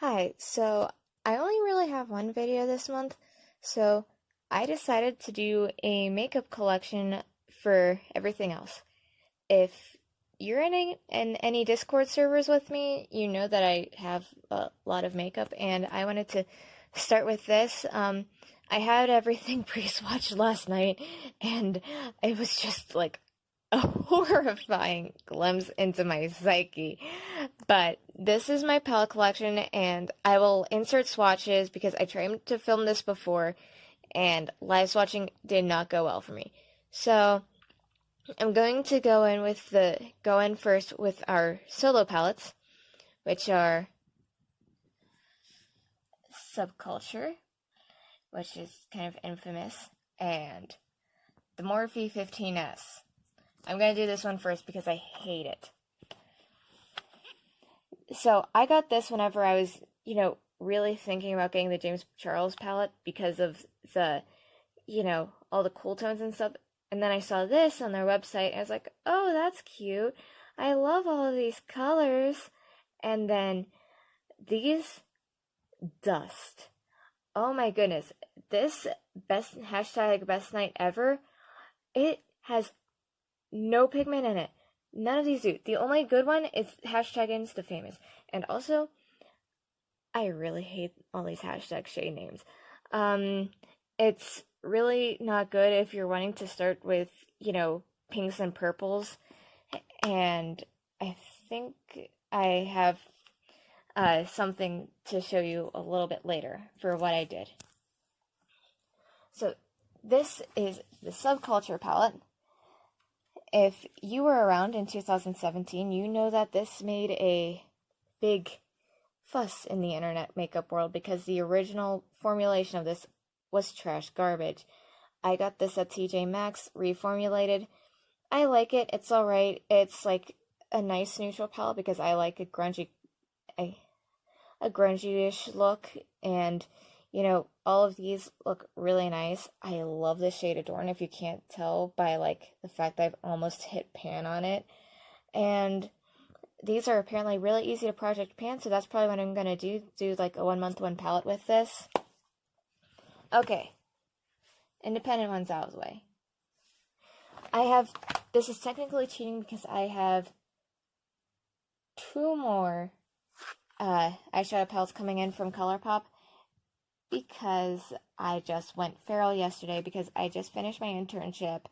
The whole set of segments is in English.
Hi, so I only really have one video this month, so I decided to do a makeup collection for everything else. If you're in any Discord servers with me, you know that I have a lot of makeup, and I wanted to start with this. I had everything pre-swatched last night, and it was just like a horrifying glimpse into my psyche. But this is my palette collection, and I will insert swatches because I tried to film this before, and live swatching did not go well for me. So I'm going to go in first with our solo palettes, which are Subculture, which is kind of infamous, and the Morphe 15S. I'm going to do this one first because I hate it. So I got this whenever I was, really thinking about getting the James Charles palette because of the, all the cool tones and stuff. And then I saw this on their website and I was like, oh, that's cute. I love all of these colors. And then these dust. Oh my goodness. This best night ever, it has no pigment in it. None of these do. The only good one is #InstaFamous. And also, I really hate all these hashtag shade names. It's really not good if you're wanting to start with, pinks and purples. And I think I have something to show you a little bit later for what I did. So this is the Subculture palette. If you were around in 2017, you know that this made a big fuss in the internet makeup world because the original formulation of this was trash garbage. I got this at TJ Maxx, reformulated. I like it. It's alright. It's like a nice neutral palette because I like a grungy-ish look, and all of these look really nice. I love the shade Adorn, if you can't tell by the fact that I've almost hit pan on it. And these are apparently really easy to project pan, so that's probably what I'm gonna do like a 1 month one palette with this. Okay, independent ones out of the way. This is technically cheating because I have 2 more eyeshadow palettes coming in from ColourPop, because I just went feral yesterday because I just finished my internship.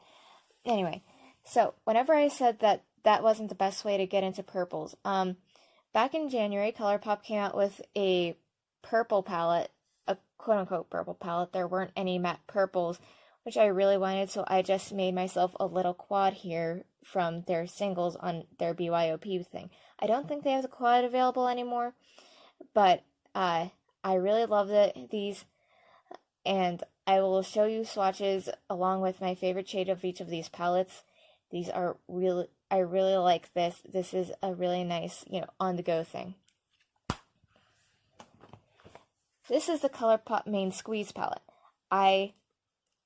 Anyway, so whenever I said that wasn't the best way to get into purples, back in January, ColourPop came out with a purple palette, a quote-unquote purple palette. There weren't any matte purples, which I really wanted, so I just made myself a little quad here from their singles on their BYOP thing. I don't think they have the quad available anymore, but I really love these, and I will show you swatches along with my favorite shade of each of these palettes. I really like this. This is a really nice, on-the-go thing. This is the ColourPop Main Squeeze palette. I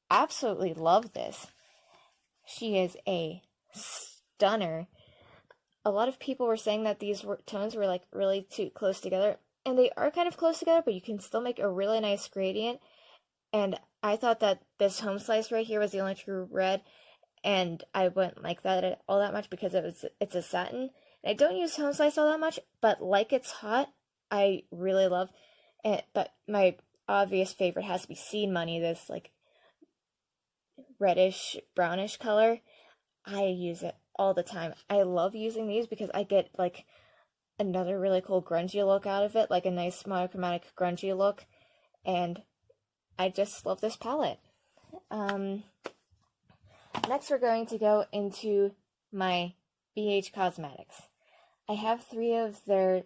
absolutely love this. She is a stunner. A lot of people were saying that these tones were really too close together. And they are kind of close together, but you can still make a really nice gradient. And I thought that this home slice right here was the only true red, and I wouldn't like that all that much because it's a satin. And I don't use home slice all that much, but like it's hot, I really love it. But my obvious favorite has to be Seed Money, this reddish brownish color. I use it all the time. I love using these because I get another really cool grungy look out of it, like a nice monochromatic grungy look, and I just love this palette. Next we're going to go into my BH Cosmetics. I have 3 of their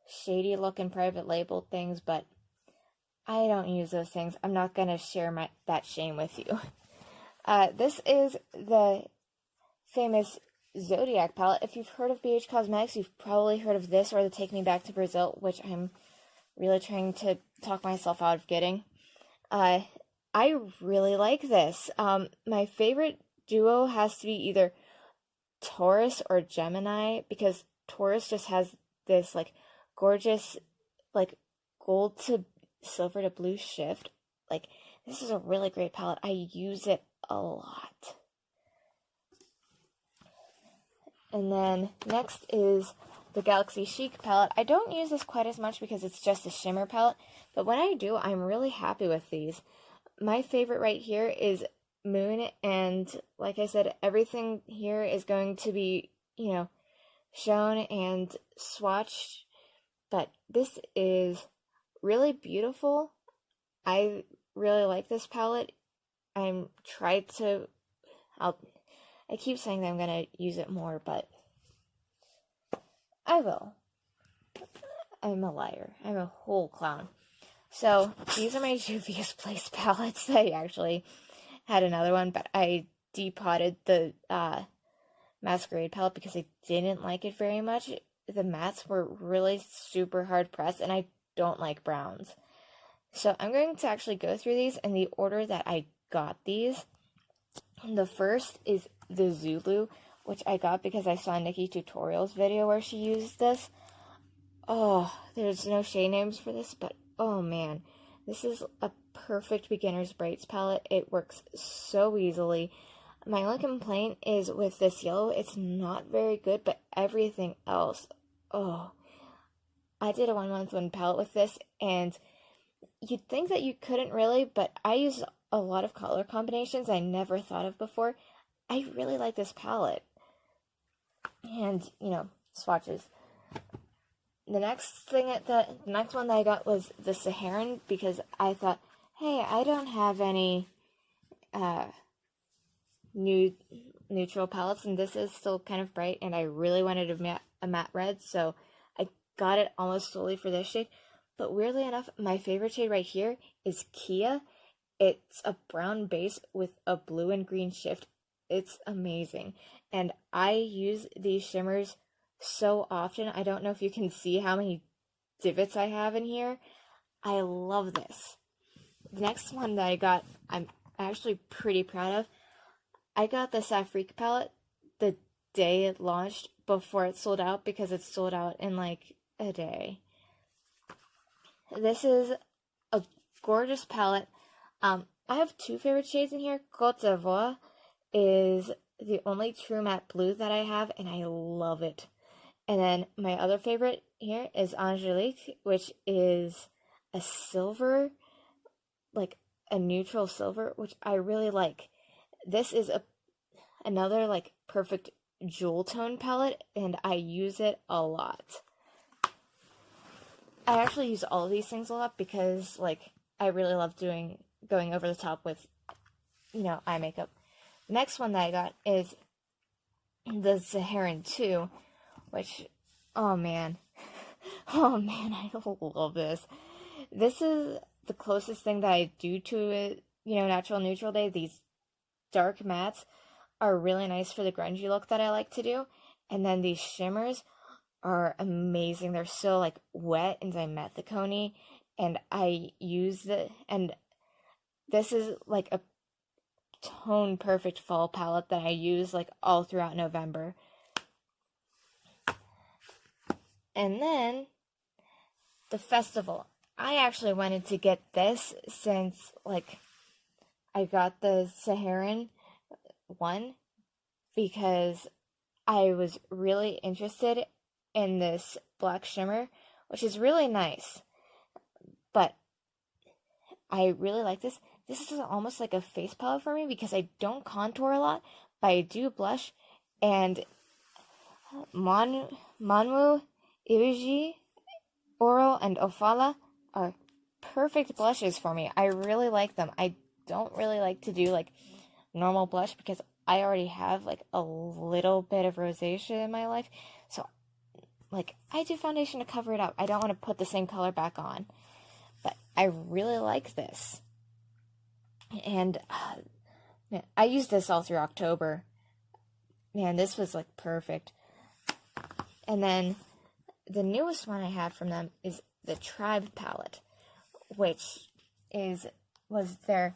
shady looking private label things, but I don't use those things. I'm not gonna share that shame with you. This is the famous Zodiac palette. If you've heard of BH Cosmetics, you've probably heard of this or the Take Me Back to Brazil, which I'm really trying to talk myself out of getting. I really like this. My favorite duo has to be either Taurus or Gemini, because Taurus just has this gorgeous, like, gold to silver to blue shift. Like, this is a really great palette. I use it a lot. And then next is the Galaxy Chic palette. I don't use this quite as much because it's just a shimmer palette, but when I do, I'm really happy with these. My favorite right here is Moon, and like I said, everything here is going to be, shown and swatched, but this is really beautiful. I really like this palette. I keep saying that I'm going to use it more, but I will. I'm a liar. I'm a whole clown. So, these are my Juvia's Place palettes. I actually had another one, but I depotted the Masquerade palette because I didn't like it very much. The mattes were really super hard pressed, and I don't like browns. So, I'm going to actually go through these in the order that I got these. The first is the Zulu, which I got because I saw Nikki Tutorial's video where she used this. Oh, there's no shade names for this, but oh man, this is a perfect beginner's brights palette. It works so easily. My only complaint is with this yellow, it's not very good, but everything else, oh. I did a 1 month one palette with this, and you'd think that you couldn't really, but I use a lot of color combinations I never thought of before. I really like this palette. And, swatches. The next one that I got was the Saharan, because I thought, hey, I don't have any neutral palettes, and this is still kind of bright, and I really wanted a matte red, so I got it almost solely for this shade. But weirdly enough, my favorite shade right here is Kia. It's a brown base with a blue and green shift. It's amazing. And I use these shimmers so often. I don't know if you can see how many divots I have in here. I love this. The next one that I got, I'm actually pretty proud of. I got the Safrique palette the day it launched before it sold out, because it sold out in like a day. This is a gorgeous palette. I have two favorite shades in here. Côte d'Ivoire is the only true matte blue that I have, and I love it. And then my other favorite here is Angelique, which is a silver, like a neutral silver, which I really like. This is another like perfect jewel tone palette, and I use it a lot. I actually use all of these things a lot because, like, I really love going over the top with, eye makeup. The next one that I got is the Saharan 2, which, oh man, I love this. This is the closest thing that I do to a, natural neutral day. These dark mattes are really nice for the grungy look that I like to do. And then these shimmers are amazing. They're so like wet and dimethicone, and I use and this is like a tone perfect fall palette that I use like all throughout November. And then the festival. I actually wanted to get this since like I got the Saharan one because I was really interested in this black shimmer, which is really nice. But I really like this. This is almost like a face palette for me because I don't contour a lot, but I do blush. And Manmu, Ibiji, Oro, and Ofala are perfect blushes for me. I really like them. I don't really like to do like normal blush because I already have like a little bit of rosacea in my life. So like I do foundation to cover it up. I don't want to put the same color back on. But I really like this. And I used this all through October. Man, this was like perfect. And then the newest one I have from them is the Tribe palette, which was their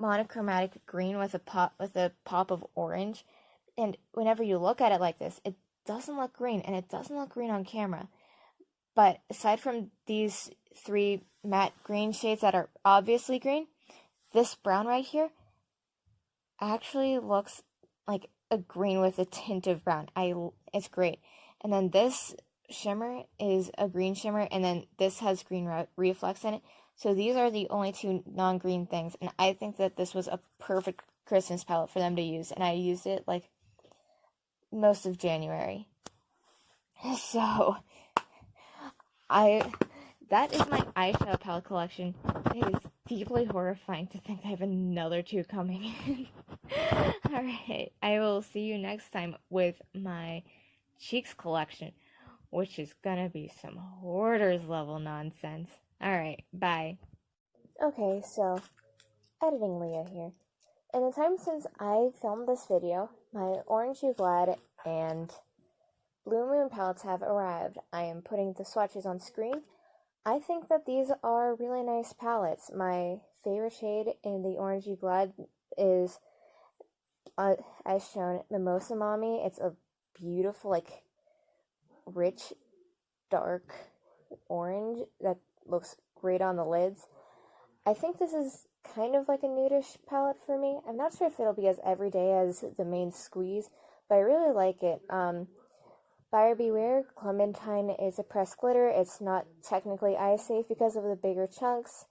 monochromatic green with a pop of orange. And whenever you look at it like this, it doesn't look green, and it doesn't look green on camera. But aside from these 3 matte green shades that are obviously green, this brown right here actually looks like a green with a tint of brown. It's great. And then this shimmer is a green shimmer, and then this has green reflex in it. So these are the only 2 non-green things, and I think that this was a perfect Christmas palette for them to use, and I used it like most of January. So that is my eyeshadow palette collection. It is deeply horrifying to think I have another 2 coming in. Alright, I will see you next time with my cheeks collection, which is gonna be some hoarders level nonsense. Alright, bye. Okay, so, editing Leah here. In the time since I filmed this video, my Orange You Glad and Blue Moon palettes have arrived. I am putting the swatches on screen. I think that these are really nice palettes. My favorite shade in the Orange You Glad is, as shown, Mimosa Mommy. It's a beautiful, like, rich, dark orange that looks great on the lids. I think this is kind of like a nudish palette for me. I'm not sure if it'll be as everyday as the main Squeeze, but I really like it. Buyer Beware Clementine is a pressed glitter. It's not technically eye safe because of the bigger chunks,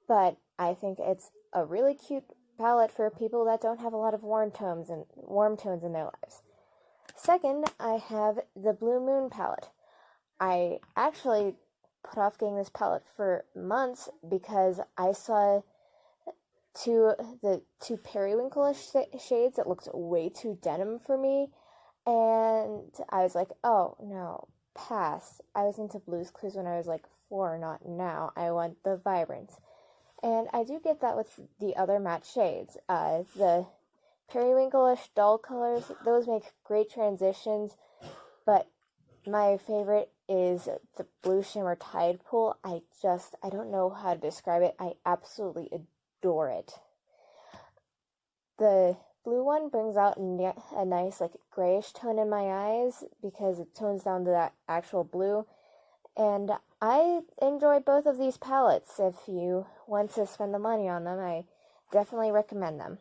but I think it's a really cute palette for people that don't have a lot of warm tones in their lives. Second, I have the Blue Moon palette. I actually put off getting this palette for months because I saw the 2 periwinkle-ish shades that looked way too denim for me, and I was like, oh no, pass. I was into Blue's Clues when I was like 4, not now. I want the vibrance. And I do get that with the other matte shades. The periwinkle-ish dull colors, those make great transitions, but my favorite is the Blue Shimmer Tide Pool. I don't know how to describe it. I absolutely adore it. The blue one brings out a nice, like, grayish tone in my eyes because it tones down to that actual blue. And I enjoy both of these palettes. If you want to spend the money on them, I definitely recommend them.